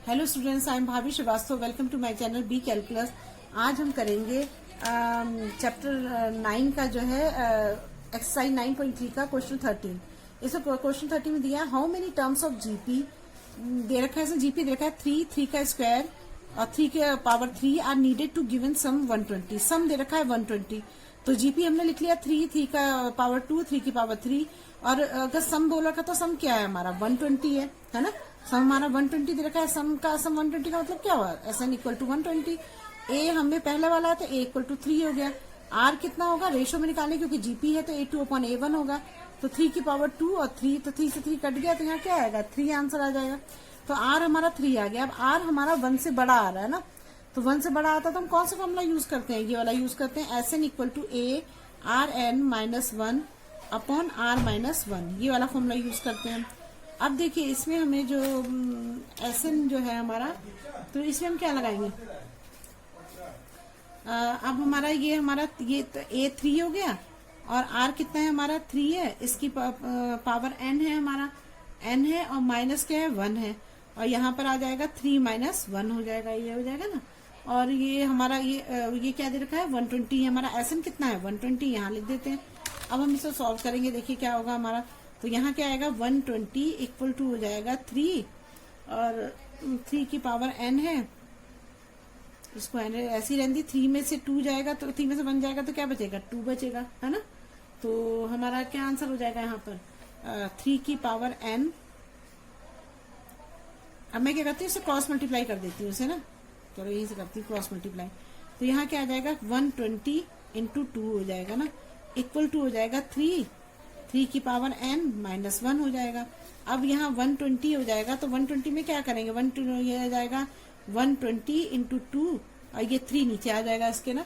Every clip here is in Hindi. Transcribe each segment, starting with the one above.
Hello students, I am Bhabhi Shrivastava. Welcome to my channel B calculus. आज हम करेंगे चैप्टर 9 का जो है एक्सरसाइज 9.3 का क्वेश्चन 13। इसमें क्वेश्चन 13 में दिया है how many terms of GP दे रखा है। जीपी दे रखा है 3 का स्क्वायर और 3 के power 3 are needed to given sum 120। Sum दे रखा है 120, तो जीपी हमने लिख लिया 3 का पावर 2, 3 की पावर 3। और अगर सम बोल रखा तो सम क्या है हमारा 120 है ना। सम हमारा 120 दे रखा है। सम 120 का मतलब क्या हुआ, एसएन इक्वल टू 120। ए हमें पहले वाला है तो ए इक्वल टू 3 हो गया। आर कितना होगा रेशो में निकालने, क्योंकि जीपी है तो A2/A1 होगा। तो 3 की पावर 2 और 3, तो 3 से 3 कट गया तो यहाँ क्या आएगा 3 आंसर आ जाएगा। तो आर हमारा 3 आ गया। अब आर हमारा 1 से बड़ा आ रहा है ना, तो 1 से बड़ा आता है तो हम कौन सा फॉर्मूला यूज करते हैं, ये वाला यूज करते हैं। एसएन इक्वल टू ARn-1/R-1, ये वाला फॉर्मूला यूज करते हैं। अब देखिए इसमें हमें जो एसएन जो है हमारा, तो इसमें हम क्या लगाएंगे। अब हमारा ये तो A3 हो गया और R कितना है हमारा 3 है। इसकी पावर n है, हमारा n है और माइनस क्या है 1 है। और यहाँ पर आ जाएगा 3 - 1 हो जाएगा, ये हो जाएगा ना। और ये हमारा ये क्या दे रखा है 120 है। हमारा एसएन कितना है 120, यहाँ लिख देते हैं। अब हम इसे सॉल्व करेंगे, देखिए क्या होगा हमारा। तो यहाँ क्या आएगा 120 इक्वल टू हो जाएगा 3 और 3 की पावर n है। इसको ऐसी रहती, 3 में से 2 जाएगा तो 3 में से 1 जाएगा तो क्या बचेगा 2 बचेगा, है ना। तो हमारा क्या आंसर हो जाएगा यहाँ पर 3 की पावर n। अब मैं क्या करती हूँ, इसे क्रॉस मल्टीप्लाई कर देती हूँ इसे ना। चलो यही से करती हूँ क्रॉस मल्टीप्लाई। तो यहाँ क्या आ जाएगा 120 इंटू 2 हो जाएगा ना, इक्वल टू हो जाएगा 3 की पावर n - 1 हो जाएगा। अब यहाँ 120 हो जाएगा, तो 120 में क्या करेंगे 120 ये आ जाएगा 120 इंटू 2 और ये 3 नीचे आ जाएगा इसके ना,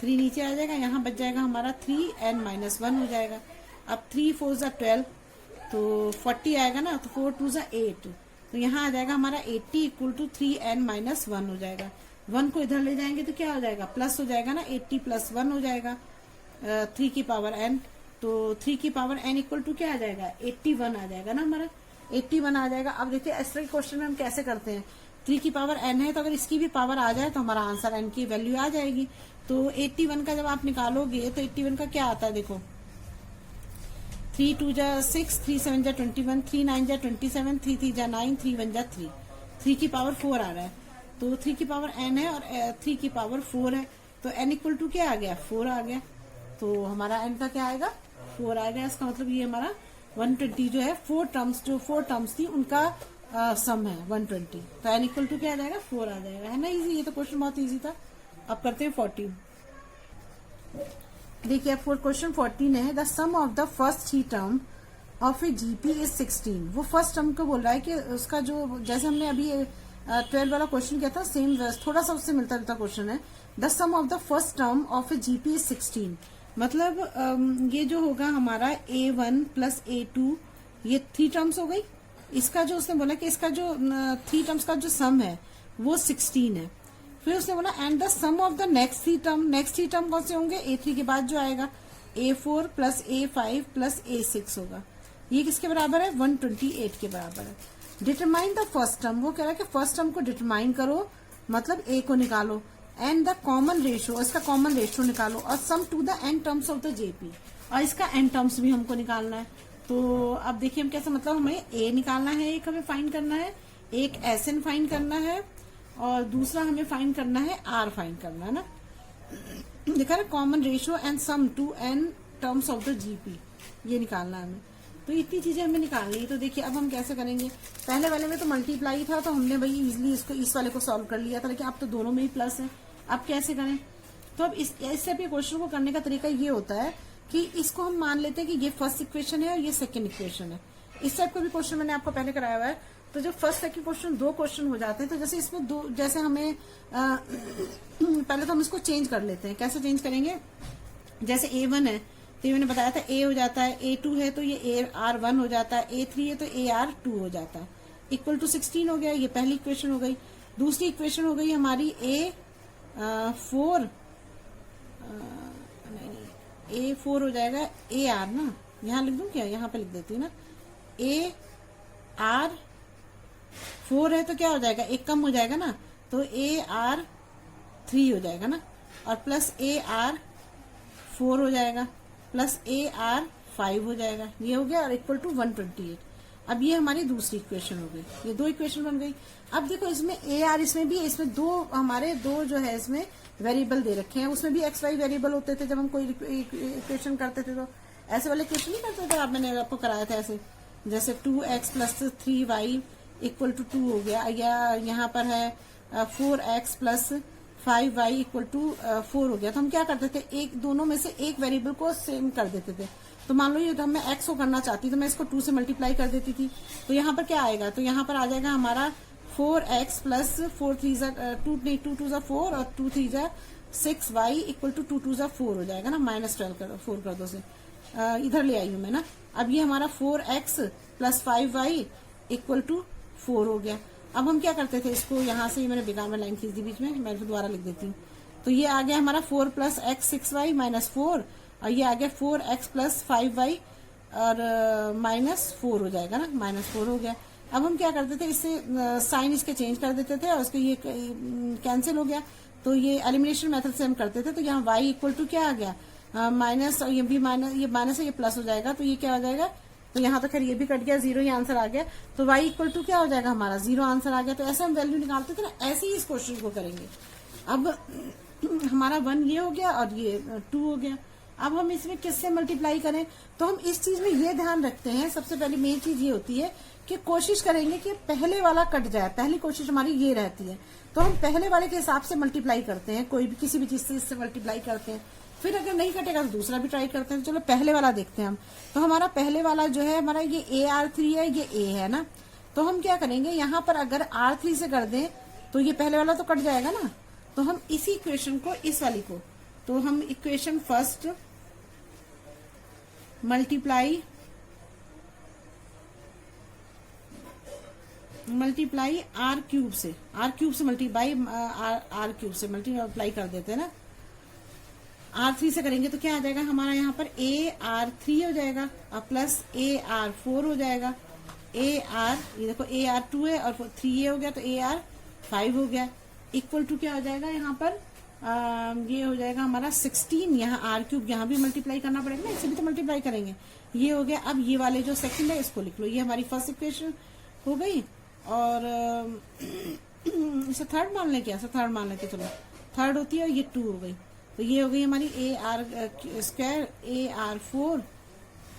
3 नीचे आ जाएगा। यहाँ बच जाएगा हमारा 3n - 1 हो जाएगा। अब 3 4 = 12 तो 40 आएगा ना, तो 4 2 = 8, तो यहाँ आ जाएगा हमारा 80 इक्वल टू 3n - 1 हो जाएगा। 1 को इधर ले जाएंगे तो क्या हो जाएगा प्लस हो जाएगा ना, 80 + 1 हो जाएगा 3 की पावर n। तो 3 की पावर n इक्वल टू क्या आ जाएगा 81 आ जाएगा ना हमारा, 81 आ जाएगा। अब देखिए इस तरह के क्वेश्चन में हम कैसे करते हैं, 3 की पावर n है तो अगर इसकी भी पावर आ जाए तो हमारा आंसर n की वैल्यू आ जाएगी। तो 81 का जब आप निकालोगे तो 81 का क्या आता है देखो, 3 2 = 6, 3 7 = 21, 3 9 = 27, 3 3 = 9, 3 1 = 3। 3 की पावर 4 आ रहा है, तो 3 की पावर n है और 3 की पावर 4 है, तो n इक्वल टू क्या आ गया 4 आ गया। तो हमारा n का क्या आएगा 4 आ गया। इसका मतलब ये हमारा 120 जो है 4 टर्म्स थी उनका सम है 120। तो n इक्वल टू क्या आ जाएगा 4 आ जाएगा, है ना। इजी, ये तो क्वेश्चन बहुत इजी था। अब करते हैं 14। देखिए क्वेश्चन 14 है the sum of the first 3 term of a GP is 16। वो फर्स्ट टर्म को बोल रहा है कि उसका जो, जैसे हमने अभी 12 वाला क्वेश्चन किया था सेम थोड़ा सा उससे मिलता जुलता क्वेश्चन है। The sum of the first term of a GP is 16, मतलब ये जो होगा हमारा A1 + A2, ये 3 टर्म्स हो गई। इसका जो उसने बोला कि इसका जो 3 टर्म्स का जो सम है वो 16 है। फिर उसने बोला and the sum of the next 3 term कौन से होंगे, A3 के बाद जो आएगा A4 + A5 + A6 होगा। ये किसके बराबर है 128 के बराबर है। डिटरमाइन द फर्स्ट टर्म, वो कह रहा है कि फर्स्ट टर्म को डिटरमाइन करो, मतलब A को निकालो, एंड द कॉमन रेशियो, इसका कॉमन रेशियो निकालो, और sum to the n terms of the GP, और इसका n टर्म्स भी हमको निकालना है। तो अब देखिए हम कैसे, मतलब हमें A निकालना है, एक हमें फाइंड करना है, एक SN फाइंड करना है और दूसरा हमें फाइंड करना है R फाइंड करना है ना। देखा ना, common ratio and sum to n terms of the GP, ये निकालना है हमें। तो इतनी चीजें हमें निकालनी है। तो देखिए अब हम कैसे करेंगे, पहले वाले में तो मल्टीप्लाई था तो हमने भाई इजिली इस वाले को सॉल्व कर लिया था, लेकिन अब तो दोनों में ही प्लस है। अब कैसे करें, तो अब इस टाइप के क्वेश्चन को करने का तरीका ये होता है कि इसको हम मान लेते हैं कि ये फर्स्ट इक्वेशन है और ये सेकंड इक्वेशन है। इस टाइप का भी क्वेश्चन मैंने आपको पहले कराया हुआ है। तो जब फर्स्ट सेकंड क्वेश्चन 2 क्वेश्चन हो जाते हैं, तो जैसे इसमें 2, जैसे हमें पहले तो हम इसको चेंज कर लेते हैं। कैसे चेंज करेंगे, जैसे A1 है तो ये मैंने बताया था A हो जाता है, A2 है तो ये AR1 हो जाता है, A3 है तो AR2 हो जाता है, इक्वल टू 16 हो गया। ये पहली इक्वेशन हो गई। दूसरी इक्वेशन हो गई हमारी A4 A4 हो जाएगा AR ना, यहाँ लिख दूं क्या, यहाँ पे लिख देती हूँ ना, AR 4 है तो क्या हो जाएगा, एक कम हो जाएगा ना, तो AR3 हो जाएगा ना, और प्लस AR4 हो जाएगा, प्लस AR5 हो जाएगा, ये हो गया, और इक्वल टू 128। अब ये हमारी दूसरी इक्वेशन हो गई, ये दो इक्वेशन बन गई। अब देखो इसमें AR, इसमें भी, इसमें दो जो है इसमें वेरिएबल दे रखे हैं, उसमें भी XY वेरिएबल होते थे जब हम कोई इक्वेशन करते थे, तो ऐसे वाले इक्वेशन नहीं करते थे आप, मैंने आपको कराया था ऐसे, जैसे 2x plus 3y equal to 2 हो गया, या यहाँ पर है 4x plus 5y equal to 4 हो गया। तो हम क्या करते थे, एक दोनों में से एक वेरिएबल को सेम कर देते थे। तो मान लो ये तो मैं x को करना चाहती तो मैं इसको 2 से मल्टीप्लाई कर देती थी, तो यहाँ पर क्या आएगा, तो यहाँ पर आ जाएगा हमारा 4x प्लस 4 3 2 2 4 और 2 3 6y इक्वल टू 2 2 4 हो जाएगा ना, -12 कर 4 कर दो से, इधर ले आई हूं मैं ना। अब ये हमारा 4x plus 5y equal to 4 हो गया। अब हम क्या करते थे, इसको यहाँ से मैंने बेकार में लाइन खींच दी बीच में, मैं दोबारा लिख देती हूँ। तो ये आ गया हमारा 4 प्लस x 6y माइनस 4, और ये आ गया 4x प्लस 5y और -4 हो जाएगा ना, -4 हो गया। अब हम क्या करते थे, इससे साइन इसके चेंज कर देते थे और इसको ये कैंसिल हो गया, तो ये एलिमिनेशन मेथड से हम करते थे। तो यहाँ y इक्वल टू क्या आ गया, माइनस, और ये भी माइनस, ये माइनस है, ये प्लस हो जाएगा, तो ये क्या हो जाएगा, तो यहाँ तो खैर ये भी कट गया, 0 ही आंसर आ गया। तो y इक्वल टू क्या हो जाएगा हमारा, 0 आंसर आ गया। तो ऐसे हम वैल्यू निकालते थे ना, ऐसे ही इस क्वेश्चन को करेंगे। अब हमारा 1 ये हो गया और ये 2 हो गया। अब हम इसमें किससे मल्टीप्लाई करें, तो हम इस चीज में ये ध्यान रखते हैं, सबसे पहले मेन चीज ये होती है कि कोशिश करेंगे कि पहले वाला कट जाए। पहली कोशिश हमारी ये रहती है, तो हम पहले वाले के हिसाब से मल्टीप्लाई करते हैं, कोई भी किसी भी चीज से इससे मल्टीप्लाई करते हैं। फिर अगर नहीं कटेगा तो दूसरा भी ट्राई करते हैं। चलो पहले वाला देखते हैं हम। तो हमारा पहले वाला जो है हमारा ये AR3 है, ये A है ना, तो हम क्या करेंगे, यहाँ पर अगर R3 से कर दें तो ये पहले वाला तो कट जाएगा ना। तो हम इसी इक्वेशन को, इस वाली को, तो हम equation first multiply R cube से, R क्यूब से मल्टीप्लाई R क्यूब से मल्टीप्लाई कर देते हैं ना। R3 से करेंगे तो क्या आ जाएगा हमारा, यहाँ पर AR3 हो जाएगा और प्लस AR4 हो जाएगा, ये देखो AR2 है और 3 हो गया, तो AR5 हो गया, इक्वल टू क्या हो जाएगा यहाँ पर, ये हो जाएगा हमारा 16। यहाँ R क्यूब यहाँ भी मल्टीप्लाई करना पड़ेगा ना, इसे भी तो मल्टीप्लाई करेंगे, ये हो गया। अब ये वाले जो सेकंड है इसको लिख लो, ये हमारी फर्स्ट इक्वेशन हो गई। और इसे थर्ड मान लें, क्या थर्ड मान लेते, चलो थर्ड होती है, और ये 2 हो गई। तो ये हो गई हमारी AR square AR4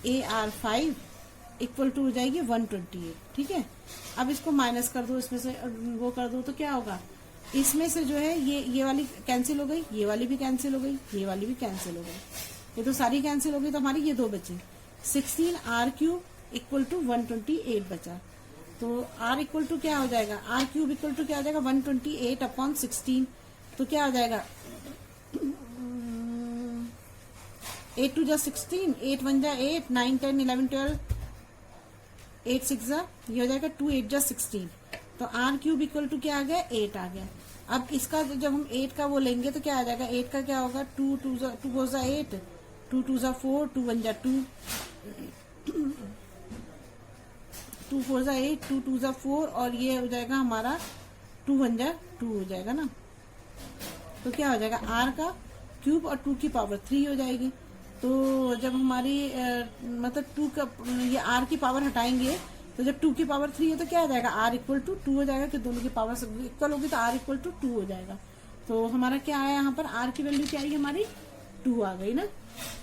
AR5 equal to हो जाएगी 128। ठीक है, अब इसको माइनस कर दो, इसमें से वो कर दो, तो क्या होगा, इसमें से जो है ये वाली कैंसिल हो गई, ये वाली भी कैंसिल हो गई, ये वाली भी कैंसिल हो गई, ये तो सारी कैंसिल हो गई। तो हमारी ये 2 बची, 16 R क्यूब इक्वल टू 128 बचा। तो R इक्वल टू क्या हो जाएगा, R क्यूब इक्वल टू क्या हो जाएगा 128 अपॉन 16। तो क्या हो जाएगा, 8 2 16, 8 1 8, 9 10 11 12, 8 6 ये हो जाएगा 2 8 16। तो R क्यूब इक्वल टू क्या आ गया, 8 आ गया। अब इसका जब हम 8 का वो लेंगे तो क्या आ जाएगा, 8 का क्या होगा, 2 2 4 8, 2 2 4, 2 1 2, 2 4 8, 2 2 4, और ये हो जाएगा हमारा 2 1 2 हो जाएगा ना। तो क्या हो जाएगा, R का क्यूब और 2 की पावर 3 हो जाएगी। तो जब हमारी मतलब 2 का ये R की पावर हटाएंगे, तो जब 2 की पावर 3 है तो क्या आ जाएगा, R इक्वल टू 2 हो जाएगा, कि दोनों की पावर इक्वल होगी तो R इक्वल टू 2 हो जाएगा। तो हमारा क्या आया यहाँ पर, R की वैल्यू क्या आई हमारी, 2 आ गई ना।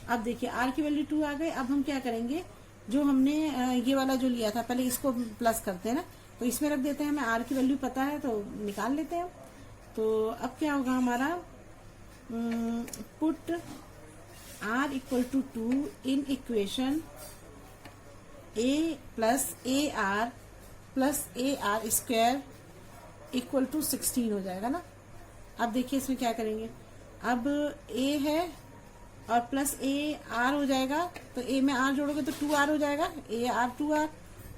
अब देखिए R की वैल्यू 2 आ गई। अब हम क्या करेंगे, जो हमने ये वाला जो लिया था, पहले इसको प्लस करते हैं ना, तो इसमें रख देते हैं, हमें R की वैल्यू पता है तो निकाल लेते हैं। तो अब क्या होगा हमारा, put R equal to 2 in equation A plus AR plus AR square equal to 16 हो जाएगा ना। अब देखिए इसमें क्या करेंगे, अब A है और प्लस AR हो जाएगा, तो A में R जोड़ोगे तो 2R हो जाएगा, AR 2R,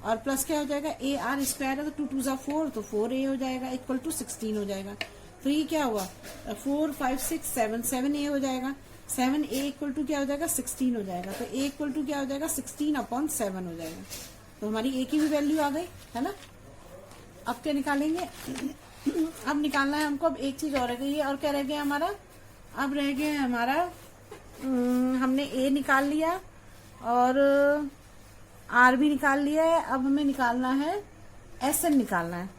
और प्लस क्या हो जाएगा, AR स्क्वायर है तो 2 2 4, तो 4A हो जाएगा, इक्वल टू 16 हो जाएगा। तो ये क्या हुआ, 4 5 6 7, 7A हो जाएगा, 7A इक्वल टू क्या हो जाएगा, 16 हो जाएगा। तो A इक्वल टू क्या हो जाएगा, 16 अपॉन 7 हो जाएगा। तो हमारी A की भी वैल्यू आ गई है ना। अब क्या निकालेंगे? अब निकालना है हमको, अब एक चीज और रह गई है, और क्या रह गया हमारा? अब रह गया हमारा, हमने ए निकाल लिया और आर भी निकाल लिया है। अब हमें निकालना है एस एन निकालना है।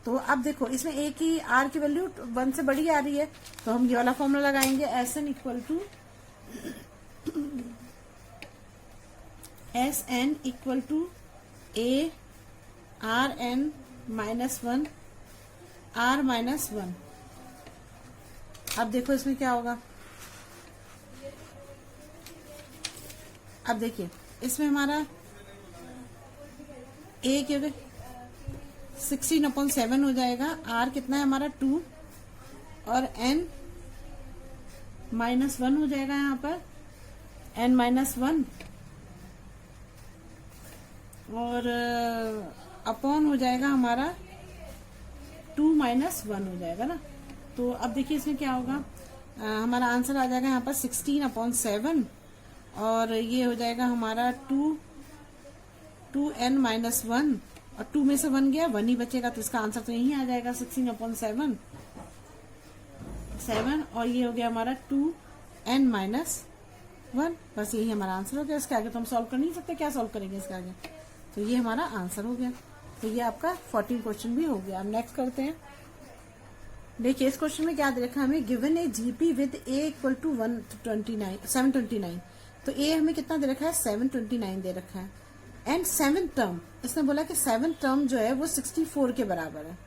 तो अब देखो इसमें ए की आर की वैल्यू 1 से बड़ी आ रही है, तो हम ये वाला फॉर्मूला लगाएंगे, S N equal to A R N -1 R -1। अब देखो इसमें क्या होगा? अब देखिए इसमें हमारा ए क्या होगा? 16/7 हो जाएगा। आर कितना है हमारा? 2 और n -1 हो जाएगा यहाँ पर, n -1 और अपॉन हो जाएगा हमारा 2 - 1 हो जाएगा ना। तो अब देखिए इसमें क्या होगा? हमारा आंसर आ जाएगा यहाँ पर 16/7 और ये हो जाएगा हमारा 2n -1 और 2 में से 1 गया, 1 ही बचेगा, तो इसका आंसर तो यही आ जाएगा 16/7 और ये हो गया हमारा 2n -1। बस यही हमारा आंसर हो गया। इसके आगे तो हम सॉल्व कर नहीं सकते, क्या सॉल्व करेंगे इसके आगे? तो ये हमारा आंसर हो गया। तो ये आपका 14 क्वेश्चन भी हो गया। अब नेक्स्ट करते हैं। देखिए इस क्वेश्चन में क्या दे रखा है हमें? Given a GP with a equal to 729। तो ए हमें कितना दे रखा है? 729 दे रखा है। एंड 7th टर्म, इसने बोला कि 7th टर्म जो है वो 64 के बराबर है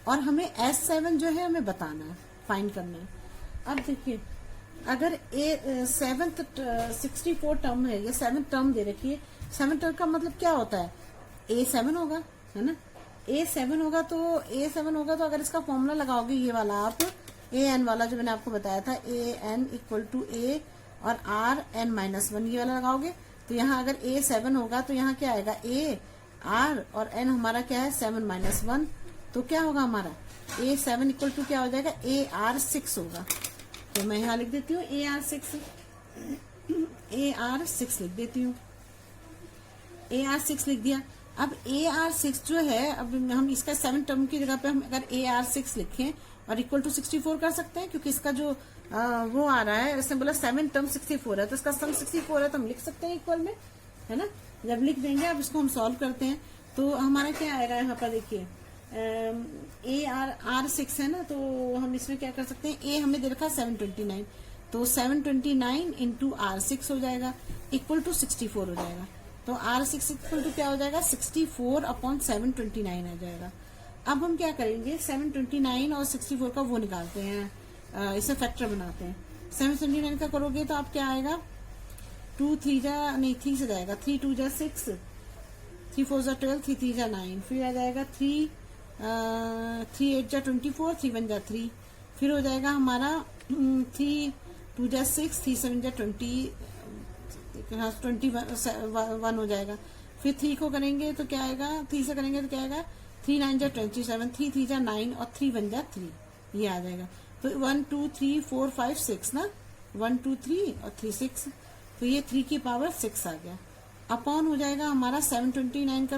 और हमें S7 जो है हमें बताना है, फाइंड करना है। अब देखिए अगर ए 7th 64 टर्म है, ये 7th टर्म दे रखी है। 7th टर्म का मतलब क्या होता है? A7 होगा, है ना? A7 होगा तो अगर इसका फॉर्मूला लगाओगे ये वाला आप, AN वाला जो मैंने आपको बताया था, AN इक्वल टू A और RN -1, ये वाला लगाओगे तो यहाँ अगर A7 होगा तो यहाँ क्या आएगा? A R और N हमारा क्या है? 7 - 1। तो क्या होगा हमारा? A7 इक्वल टू क्या हो जाएगा? AR6 होगा। तो मैं यहाँ लिख देती हूँ AR6 लिख देती हूँ। AR6 लिख दिया। अब AR6 जो है, अब हम इसका 7 टर्म की जगह पे हम अगर AR6 लिखें और इक्वल टू 64 कर सकते हैं, क्योंकि इसका जो वो आ रहा है, इसने बोला 7 टर्म 64 है, तो इसका सम 64 है, तो हम लिख सकते हैं इक्वल में, है ना? जब लिख देंगे अब इसको हम सॉल्व करते हैं तो हमारा क्या आएगा यहाँ पर? देखिए AR6 है ना, तो हम इसमें क्या कर सकते हैं? ए हमें दे रखा है 729, तो 729 इंटू R6 हो जाएगा इक्वल टू 64 हो जाएगा। तो R6 इक्वल टू क्या हो जाएगा? 64/729 आ जाएगा। अब हम क्या करेंगे? 729 और 64 का वो निकालते हैं, इसे फैक्टर बनाते हैं। 729 का करोगे तो आप क्या आएगा? 2 3 से जाएगा, 3 2 6, 3 4 12, 3 3 9, फिर आ जाएगा 3 8 24, 3 1 3, फिर हो जाएगा हमारा 3 2 6, 3 7 21 हो जाएगा। फिर 3 को करेंगे तो क्या आएगा? 3 से करेंगे तो क्या आएगा? 3 9 27, 3 3 9 और 3 1 3, ये आ जाएगा। तो 1 2 3 4 5 6 ना, 1 2 3 और 3 6, तो ये 3 की पावर 6 आ गया। अपॉन हो जाएगा हमारा 729 का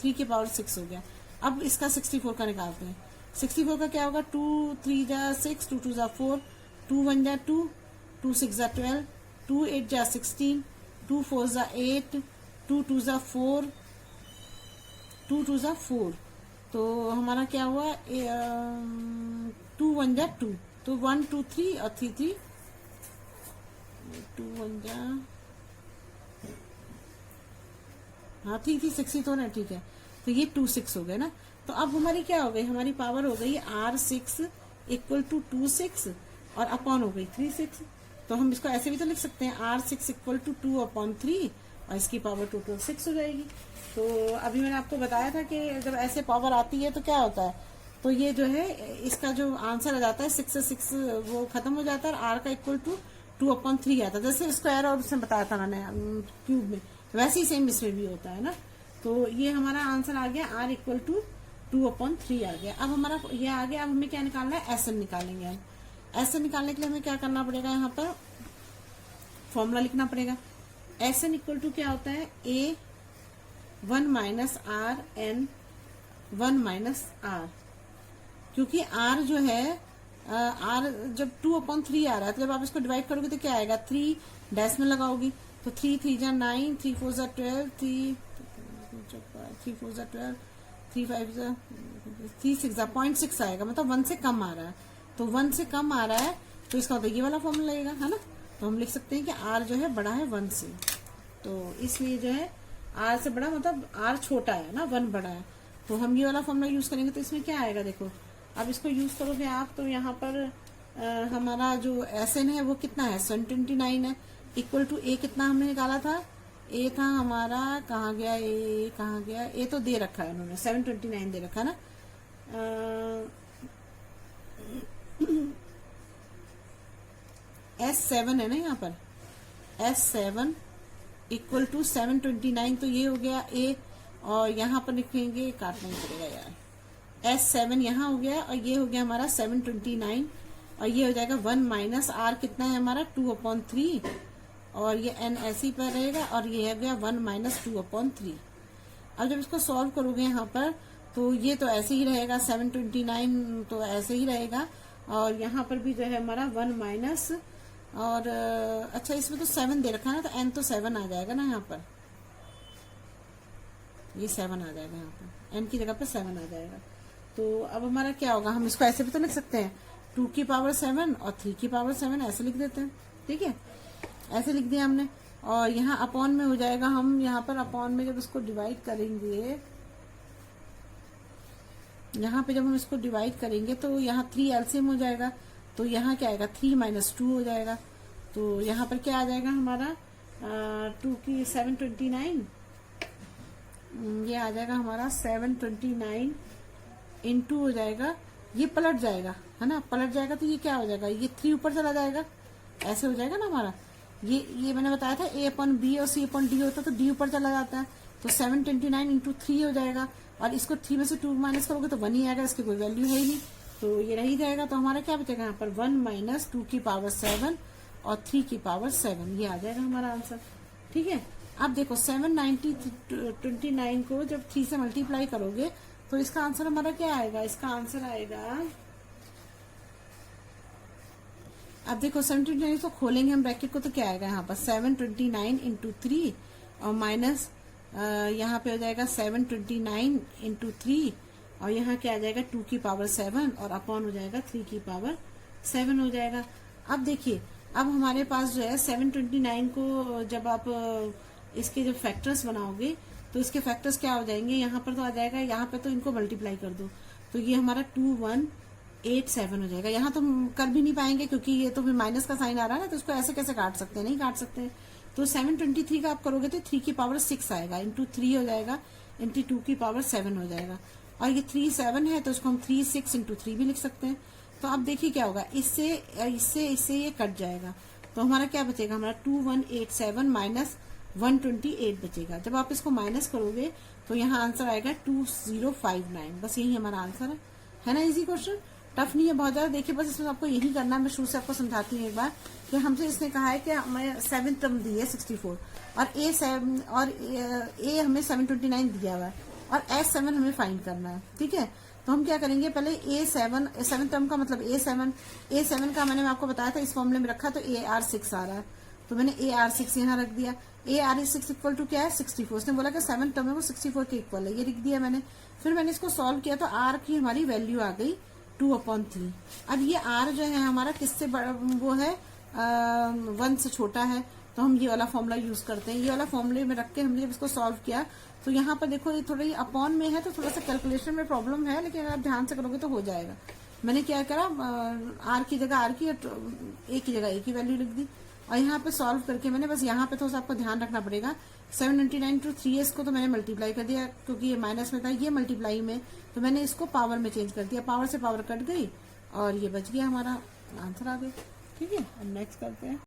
3 की पावर 6 हो गया। अब इसका 64 का निकालते हैं। 64 का क्या होगा? 2 3 6, 2 2 4, 2 1 2, 2 6 12, 2 8 16, 2 4 8, 2 2 4, 2 2 4, तो हमारा क्या हुआ? 2 1 2, तो 1 2 3 और 3 3, 2 1 हाँ 3 3 6 ही तो ना, ठीक है। तो ये 2 6 हो गए ना। तो अब हमारी क्या हो गई? हमारी पावर हो गई R6 इक्वल टू 2 6 और अपॉन हो गई 3 6। तो हम इसको ऐसे भी तो लिख सकते हैं, R6 इक्वल टू 2/3 और इसकी पावर टोटल 6 हो जाएगी। तो अभी मैंने आपको बताया था कि जब ऐसे पावर आती है तो क्या होता है? तो ये जो है इसका जो आंसर आ जाता है 6 से 6 वो खत्म हो जाता है और R का इक्वल टू 2/3 आता है। जैसे स्क्वायर और उसने बताया था मैंने क्यूब में, वैसे ही सेम इसमें भी होता है ना। तो ये हमारा आंसर आ गया, R इक्वल टू 2/3 आ गया। अब हमारा ये आ गया। अब हमें क्या निकालना है? SN निकालेंगे हम। SN निकालने के लिए हमें क्या करना पड़ेगा? यहाँ पर फॉर्मूला लिखना पड़ेगा। SN इक्वल टू क्या होता है? A1 - RN 1 माइनस आर, क्योंकि आर जो है आर जब 2/3 आ रहा है तो जब आप इसको डिवाइड करोगे तो क्या आएगा, 3 डैश में लगाओगी तो 3 3 जा 9, 3 4 जा 12, 3 4 जा 12, 3 5 जा 3 6 जा 0.6 आएगा, मतलब 1 से कम आ रहा है। तो 1 से कम आ रहा है तो इसका मतलब ये वाला फॉर्मूला लगेगा, है ना। तो हम लिख सकते हैं कि आर जो है बड़ा है 1 से, तो इसलिए जो है आर से बड़ा मतलब आर छोटा है ना, 1 बड़ा है, तो हम ये वाला फॉर्मूला यूज करेंगे। तो इसमें क्या आएगा, देखो अब इसको यूज करोगे आप तो यहाँ पर हमारा जो एस एन है वो कितना है, 729 है, इक्वल टू ए कितना हमने निकाला था, ए था हमारा, कहाँ गया ए, कहाँ गया ए, तो दे रखा है उन्होंने 729 दे रखा है ना। S7 है ना यहाँ पर, S7 इक्वल टू 729, तो ये हो गया ए, और यहाँ पर लिखेंगे, काटना ही पड़ेगा यार, S7 यहाँ हो गया और ये हो गया हमारा 729, और ये हो जाएगा 1 माइनस आर कितना है हमारा 2/3, और ये n ऐसे ही पर रहेगा, और ये हो गया 1 माइनस 2/3। अब जब इसको सॉल्व करोगे यहाँ पर तो ये तो ऐसे ही रहेगा, 729 तो ऐसे ही रहेगा, और यहाँ पर भी जो है हमारा 1 माइनस, और अच्छा इसमें तो 7 दे रखा है ना, तो n तो 7 आ जाएगा ना, यहाँ पर ये 7 आ जाएगा, यहाँ पर n की जगह पे 7 आ जाएगा। तो अब हमारा क्या होगा, हम इसको ऐसे भी तो लिख सकते हैं 2 की पावर 7 और 3 की पावर 7 ऐसे लिख देते हैं, ठीक है, ऐसे लिख दिया हमने। और यहाँ अपॉन में हो जाएगा, हम यहाँ पर अपॉन में जब इसको डिवाइड करेंगे, यहाँ पे जब हम इसको डिवाइड करेंगे तो यहाँ 3 एलसीएम हो जाएगा, तो यहाँ क्या आएगा 3 माइनस 2 हो जाएगा, तो यहाँ पर क्या आ जाएगा हमारा 2 की 729, ये आ जाएगा हमारा 729 इंटू हो जाएगा, ये पलट जाएगा है ना, पलट जाएगा तो ये क्या हो जाएगा, ये 3 ऊपर चला जाएगा, ऐसे हो जाएगा ना हमारा, ये मैंने बताया था A/B और C/D होता तो D ऊपर चला जाता है, तो 729 इंटू 3 हो जाएगा, और इसको 3 में से 2 माइनस करोगे तो 1 ही आएगा, इसकी कोई वैल्यू है ही नहीं, तो ये रही जाएगा। तो हमारा क्या बचेगा यहाँ पर 1 माइनस 2 की पावर 7 और 3 की पावर 7, ये आ जाएगा हमारा आंसर, ठीक है। अब देखो 729 को जब 3 से मल्टीप्लाई करोगे तो इसका आंसर हमारा क्या आएगा, इसका आंसर आएगा, अब देखो 729 को खोलेंगे हम ब्रैकेट को तो क्या आएगा यहाँ पर 729 इंटू 3 और माइनस यहाँ पे हो जाएगा 729 इंटू 3 और यहाँ क्या आ जाएगा 2 की पावर 7 और अपॉन हो जाएगा 3 की पावर 7 हो जाएगा। अब देखिए अब हमारे पास जो है 729 को जब आप इसके जब फैक्टर्स बनाओगे तो इसके फैक्टर्स क्या हो जाएंगे, यहाँ पर तो आ जाएगा, यहाँ पे तो इनको मल्टीप्लाई कर दो तो ये हमारा 2187 हो जाएगा। यहाँ तो हम कर भी नहीं पाएंगे क्योंकि ये तो फिर माइनस का साइन आ रहा है ना, तो इसको ऐसे कैसे काट सकते हैं, नहीं काट सकते। तो 723 का आप करोगे तो 3 की पावर 6 आएगा, इंटू 3 हो जाएगा, इंटू 2 की पावर 7 हो जाएगा, और ये 3 7 है तो इसको हम 3 6 इंटू 3 भी लिख सकते हैं। तो अब देखिए क्या होगा, इससे इससे इससे ये कट जाएगा तो हमारा क्या बचेगा, हमारा 2187 माइनस 128 बचेगा। जब आप इसको माइनस करोगे तो यहाँ आंसर आएगा 2059। बस यही हमारा आंसर है ना, इजी क्वेश्चन, टफ नहीं है बहुत ज्यादा। देखिए बस इसमें आपको यही करना है, मैं शुरू से आपको समझाती हूँ एक बार कि हमसे इसने कहा है कि हमें 7 टर्म दी है 64 और ए हमें 729 दिया हुआ है और S7 हमें फाइंड करना है, ठीक है। तो हम क्या करेंगे, पहले A7 टर्म का मतलब A7 का मैंने आपको बताया था इस फॉर्मूले में रखा, तो AR6 आ रहा है तो मैंने AR6 यहाँ रख दिया। AR6 इक्वल टू क्या है 64, उसने बोला कि 7 टर्म है वो 64 के इक्वल है, ये लिख दिया मैंने। फिर मैंने इसको सॉल्व किया तो R की हमारी वैल्यू आ गई 2/3। अब ये R जो है हमारा किससे वो है 1 से छोटा है, तो हम ये वाला फॉर्मूला यूज करते हैं। ये वाला फॉर्मूले में रख के हमने जब इसको सॉल्व किया तो यहाँ पर देखो ये थोड़ा अपॉन में है तो थोड़ा सा कैलकुलेशन में प्रॉब्लम है, लेकिन अगर आप ध्यान से करोगे तो हो जाएगा। मैंने क्या करा, R की जगह R की और A की जगह A की वैल्यू लिख दी और यहाँ पे सॉल्व करके मैंने बस यहाँ पे थोड़ा सा आपको ध्यान रखना पड़ेगा 799 टू 3s को तो मैंने मल्टीप्लाई कर दिया क्योंकि ये माइनस में था, ये मल्टीप्लाई में तो मैंने इसको पावर में चेंज कर दिया, पावर से पावर कट गई और ये बच गया, हमारा आंसर आ गया, ठीक है। अब नेक्स्ट करते हैं।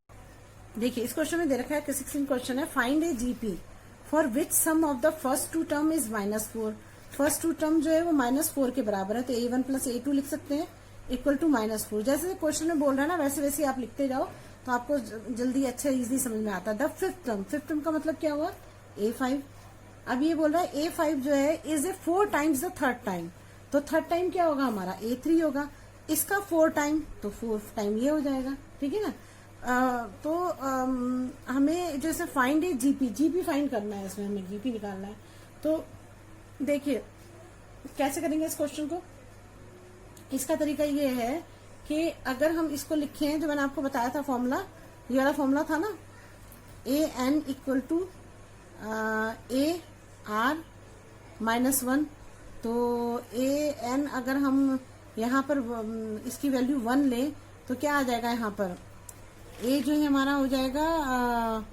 देखिए इस क्वेश्चन में दे रखा है कि 16 क्वेश्चन है, find a GP for which sum of the first 2 term is -4। First 2 term जो है वो -4 के बराबर है, तो A1 प्लस A2 लिख सकते हैं इक्वल टू -4। जैसे क्वेश्चन में बोल रहा है ना वैसे वैसे आप लिखते जाओ तो आपको जल्दी अच्छा इजीली समझ में आता है। द फिफ्थ टर्म का मतलब क्या हुआ A5, अब ये बोल रहा है A5 जो है is a 4 times the third time, तो थर्ड टाइम क्या होगा हमारा A3 होगा, इसका 4 टाइम तो 4 टाइम ये हो जाएगा, ठीक है ना। तो हमें जैसे फाइंड है जीपी फाइंड करना है, इसमें हमें जीपी निकालना है। तो देखिए कैसे करेंगे इस क्वेश्चन को। इसका तरीका ये है कि अगर हम इसको लिखें, जो मैंने आपको बताया था फॉर्मूला, ये वाला फॉर्मूला था ना, AN इक्वल टू AR-1, तो AN अगर हम यहाँ पर इसकी वैल्यू 1 ले तो क्या आ जाएगा, यहाँ पर A जो है हमारा हो जाएगा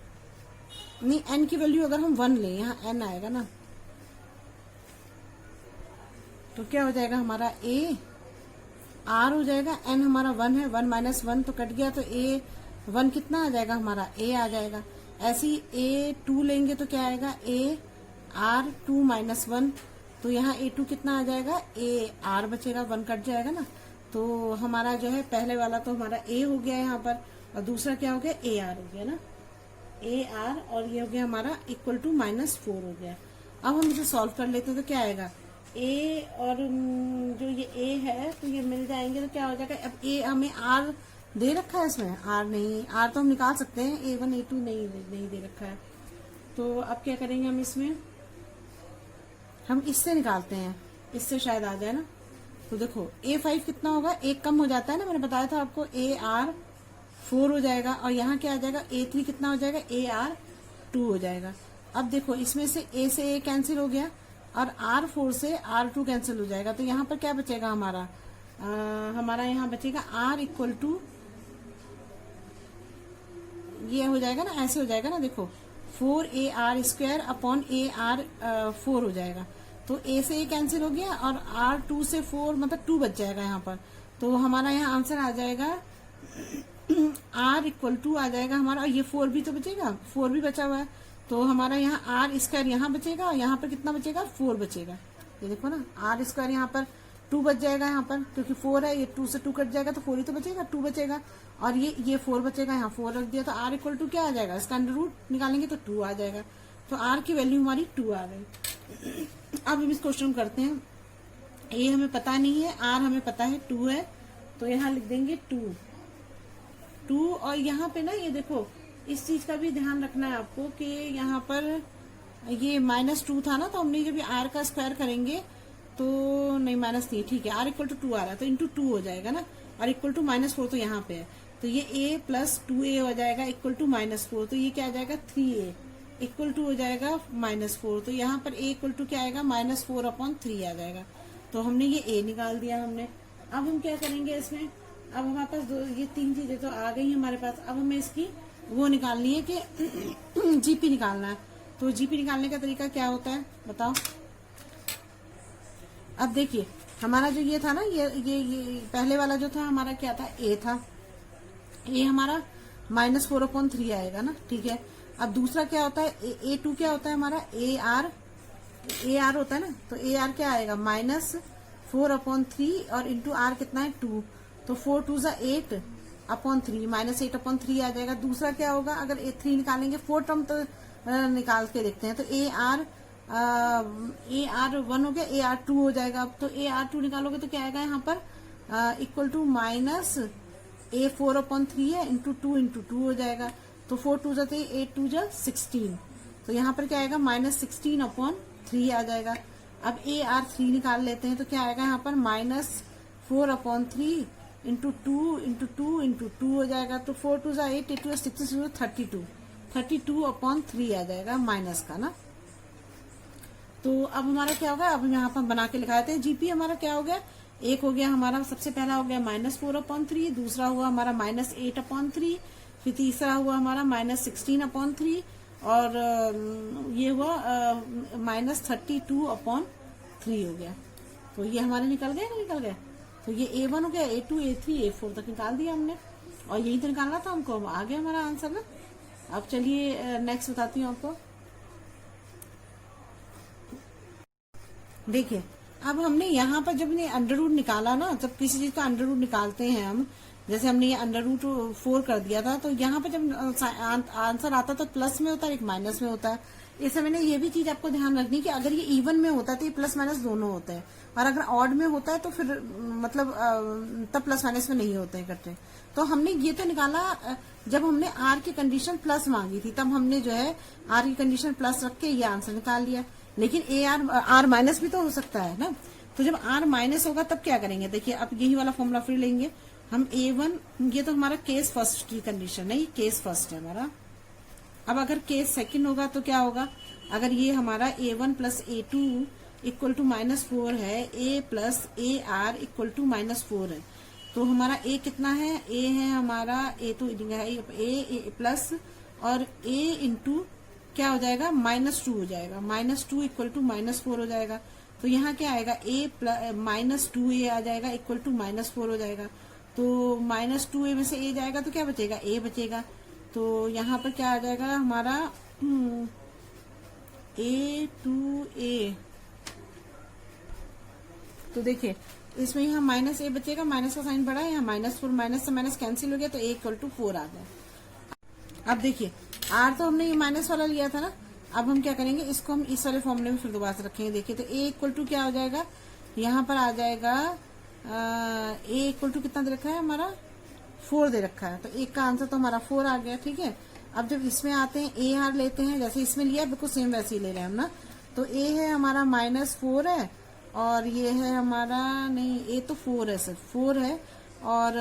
नहीं, N की वैल्यू अगर हम 1 ले, यहाँ N आएगा ना, तो क्या हो जाएगा हमारा AR हो जाएगा, N हमारा 1 है, 1 माइनस 1 तो कट गया, तो A1 कितना आ जाएगा हमारा A आ जाएगा। ऐसे ही A2 लेंगे तो क्या आएगा AR2 माइनस 1, तो यहाँ A2 कितना आ जाएगा AR बचेगा, 1 कट जाएगा ना, तो हमारा जो है पहले वाला तो हमारा A हो गया यहाँ पर, और दूसरा क्या हो गया AR हो गया ना, AR, और ये हो गया हमारा इक्वल टू -4 हो गया। अब हम इसे सॉल्व कर लेते हैं तो क्या आएगा A और जो ये A है तो ये मिल जाएंगे, तो क्या हो जाएगा, अब A हमें R दे रखा है, इसमें R नहीं, R तो हम निकाल सकते हैं, A1 A2 नहीं दे रखा है। तो अब क्या करेंगे हम, इसमें हम इससे निकालते हैं, इससे शायद आ जाए ना। तो देखो A5 कितना होगा, एक कम हो जाता है ना, मैंने बताया था आपको, AR4 हो जाएगा, और यहाँ क्या आ जाएगा A3 कितना हो जाएगा AR2 हो जाएगा। अब देखो इसमें से A से A कैंसिल हो गया और R4 से R2 कैंसिल हो जाएगा, तो यहाँ पर क्या बचेगा हमारा, हमारा यहाँ बचेगा R इक्वल टू, ये हो जाएगा ना, ऐसे हो जाएगा ना, देखो 4AR² अपॉन AR4 हो जाएगा, तो A से A कैंसिल हो गया और R2 से 4 मतलब 2 बच जाएगा यहाँ पर, तो हमारा यहाँ आंसर आ जाएगा R इक्वल टू आ जाएगा हमारा, और ये 4 भी तो बचेगा, 4 भी बचा हुआ है, तो हमारा यहाँ R² यहाँ बचेगा, और यहाँ पर कितना बचेगा 4 बचेगा, ये देखो ना R² यहाँ पर 2 बच जाएगा यहाँ पर, क्योंकि 4 है, ये 2 से 2 कट जाएगा तो 4 ही तो बचेगा, 2 बचेगा, और ये 4 बचेगा, यहाँ 4 रख दिया, तो R इक्वल टू क्या आ जाएगा, इसका अंडर रूट निकालेंगे तो 2 आ जाएगा, तो R की वैल्यू हमारी 2 आ गई। अब हम इस क्वेश्चन करते हैं, A हमें पता नहीं है, R हमें पता है 2 है, तो यहाँ लिख देंगे 2, और यहाँ पे ना ये देखो इस चीज का भी ध्यान रखना है आपको कि यहाँ पर ये -2 था ना, तो हमने जब R का स्क्वायर करेंगे तो नहीं, -3, ठीक है, R इक्वल टू 2 आ रहा है, तो इंटू 2 हो जाएगा ना, और इक्वल टू -4 तो यहाँ पे है, तो ये A प्लस 2A हो जाएगा इक्वल टू -4, तो ये क्या आ जाएगा 3A इक्वल टू हो जाएगा -4, तो यहाँ पर A इक्वल टू क्या आएगा -4 अपॉन 3 आ जाएगा, तो हमने ये A निकाल दिया हमने। अब हम क्या करेंगे इसमें, अब हमारे पास ये 3 चीजें तो आ गई हमारे पास, अब हमें इसकी वो निकालनी है कि जीपी निकालना है, तो जीपी निकालने का तरीका क्या होता है बताओ। अब देखिए हमारा जो ये था ना, ये पहले वाला जो था हमारा क्या था, A था, A हमारा -4 अपॉन 3 आएगा ना, ठीक है। अब दूसरा क्या होता है, A2 क्या होता है हमारा AR होता है ना, तो AR क्या आएगा -4 अपॉन 3 और इंटू R कितना है 2, तो 4 2 ज़ा 8 अपॉन 3 -8 अपॉन 3 आ जाएगा। दूसरा क्या होगा, अगर A3 निकालेंगे, 4 टर्म तो निकाल के देखते हैं, तो AR1 हो गया, AR2 हो जाएगा। अब तो AR2 निकालोगे तो क्या आएगा यहाँ पर इक्वल टू -A4 अपॉन 3 है इंटू 2 हो जाएगा, तो 4 2 ज़ा 8 2 ज़ा 16, तो यहाँ पर क्या आएगा -16 अपॉन 3 आ जाएगा। अब AR3 निकाल लेते हैं तो क्या आएगा यहाँ पर -4 अपॉन 3 इंटू 2 हो जाएगा, तो 4 2 ज़ा 8 8 2 6 32 अपॉन 3 आ जाएगा माइनस का ना। तो अब हमारा क्या होगा, अब यहाँ पर बना के लिखाते हैं जीपी हमारा क्या हो गया, एक हो गया हमारा, सबसे पहला हो गया -4 अपॉन 3, दूसरा हुआ हमारा -8 अपॉन 3, फिर तीसरा हुआ हमारा -16 अपॉन 3, और ये हुआ -32 अपॉन 3 हो गया। तो ये हमारे निकल गए, तो ये A1 हो गया, A2 A3 A4 तक निकाल दिया हमने, और यही तो निकालना था हमको, आ गया हमारा आंसर ना। अब चलिए नेक्स्ट बताती हूँ आपको। देखिए अब हमने यहाँ पर जब अंडर रूट निकाला ना, जब किसी चीज का अंडर रूट निकालते हैं हम, जैसे हमने ये अंडर रूट 4 कर दिया था, तो यहाँ पर जब आंसर आता तो प्लस में होता है, एक माइनस में होता है। इसे मैंने ये भी चीज आपको ध्यान रखनी कि अगर ये इवन में होता है तो ये प्लस माइनस दोनों होते हैं, और अगर ऑड में होता है तो फिर मतलब तब प्लस माइनस में नहीं होते हैं इकट्ठे। तो हमने ये तो निकाला जब हमने आर की कंडीशन प्लस मांगी थी, तब हमने जो है आर की कंडीशन प्लस रख के ये आंसर निकाल लिया। लेकिन ए आर माइनस भी तो हो सकता है ना, तो जब आर माइनस होगा तब क्या करेंगे, देखिए अब यही वाला फॉर्मूला फिर लेंगे हम। A1 ये तो हमारा केस फर्स्ट की कंडीशन है, ये केस फर्स्ट है हमारा। अब अगर केस सेकंड होगा तो क्या होगा, अगर ये हमारा A1 plus A2 equal to -4 है, A plus AR equal to -4 है, तो हमारा A कितना है, A है हमारा A तो है A प्लस और A इंटू क्या हो जाएगा -2 हो जाएगा, -2 इक्वल टू -4 हो जाएगा। तो यहाँ क्या आएगा, A प्लस -2A आ जाएगा इक्वल टू -4 हो जाएगा। तो -2A में से A जाएगा तो क्या बचेगा, A बचेगा। तो यहाँ पर क्या आ जाएगा हमारा A2A। तो देखिए इसमें यहाँ -A बचेगा, माइनस का साइन बढ़ा है, यहाँ -4 माइनस से माइनस कैंसिल हो गया तो A इक्वल टू 4 आ गया। अब देखिए R तो हमने ये माइनस वाला लिया था ना, अब हम क्या करेंगे, इसको हम इस वाले फॉर्मूले में फिर दोबारा से रखेंगे। देखिए तो A इक्वल टू क्या हो जाएगा, यहाँ पर आ जाएगा A इक्वल टू कितना दे रखा है हमारा 4 दे रखा है, तो एक का आंसर तो हमारा 4 आ गया। ठीक है, अब जब इसमें आते हैं AR लेते हैं, जैसे इसमें लिया बिल्कुल सेम वैसे ही ले रहे हैं हम ना। तो A है हमारा -4 है और ये है हमारा नहीं, A तो 4 है, सिर्फ 4 है और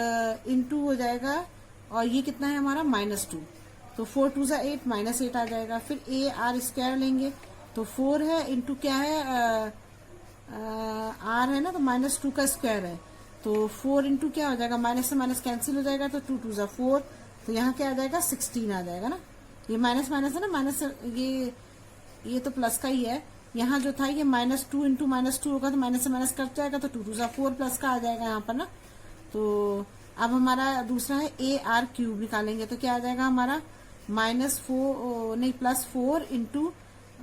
इंटू हो जाएगा, और ये कितना है हमारा -2, तो 4 2 जा 8 -8 आ जाएगा। फिर AR स्क्वायर लेंगे तो 4 है इंटू क्या है R है ना, तो -2 का स्क्वायर है, तो 4 इंटू क्या हो जाएगा, माइनस से माइनस कैंसिल हो जाएगा, तो 2 2 जा 4, तो यहाँ क्या आ जाएगा 16 आ जाएगा ना। ये माइनस माइनस है ना, माइनस ये तो प्लस का ही है, यहाँ जो था ये -2 इंटू -2 होगा तो माइनस से माइनस कट जाएगा, तो 2 2 जा 4 प्लस का आ जाएगा यहाँ पर ना। तो अब हमारा दूसरा है AR क्यूब निकालेंगे, तो क्या आ जाएगा हमारा +4 इंटू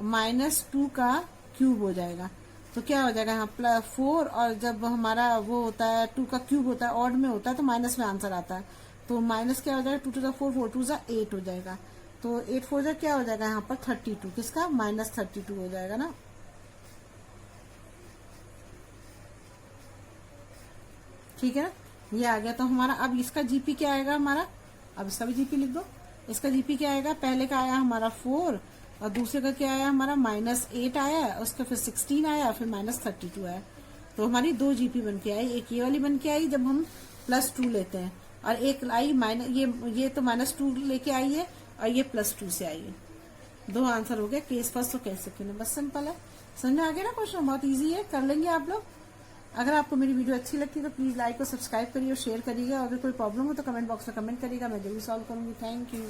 -2 का क्यूब हो जाएगा। तो क्या हो जाएगा यहाँ +4, और जब हमारा वो होता है 2 का क्यूब होता है, ऑड में होता है, तो माइनस में आंसर आता है, तो माइनस क्या हो जाएगा 2 2 जा 4 4 2 जा 8 हो जाएगा। तो 8 4 जा क्या हो जाएगा यहाँ पर 32, किसका -32 हो जाएगा ना। ठीक है ना, ये आ गया। तो हमारा अब इसका जीपी क्या आएगा हमारा, अब इसका भी जीपी लिख दो। इसका जीपी क्या आएगा, पहले का आया हमारा 4 और दूसरे का क्या आया हमारा -8 आया, उसका फिर 16 आया, फिर -32 आया। तो हमारी 2 जीपी बन के आई, एक ये वाली बन के आई जब हम +2 लेते हैं, और एक आई ये तो -2 लेके आई है, और ये +2 से आई है। 2 आंसर हो गए, केस फर्स्ट और केस सेकंड। बस सिंपल है, समझ में आ गया ना क्वेश्चन, बहुत इजी है, कर लेंगे आप लोग। अगर आपको मेरी वीडियो अच्छी लगती है तो प्लीज लाइक और सब्सक्राइब करिए और शेयर करिएगा। अगर कोई प्रॉब्लम हो तो कमेंट बॉक्स में कमेंट करिएगा, मैं जरूर सॉल्व करूंगी। Thank you.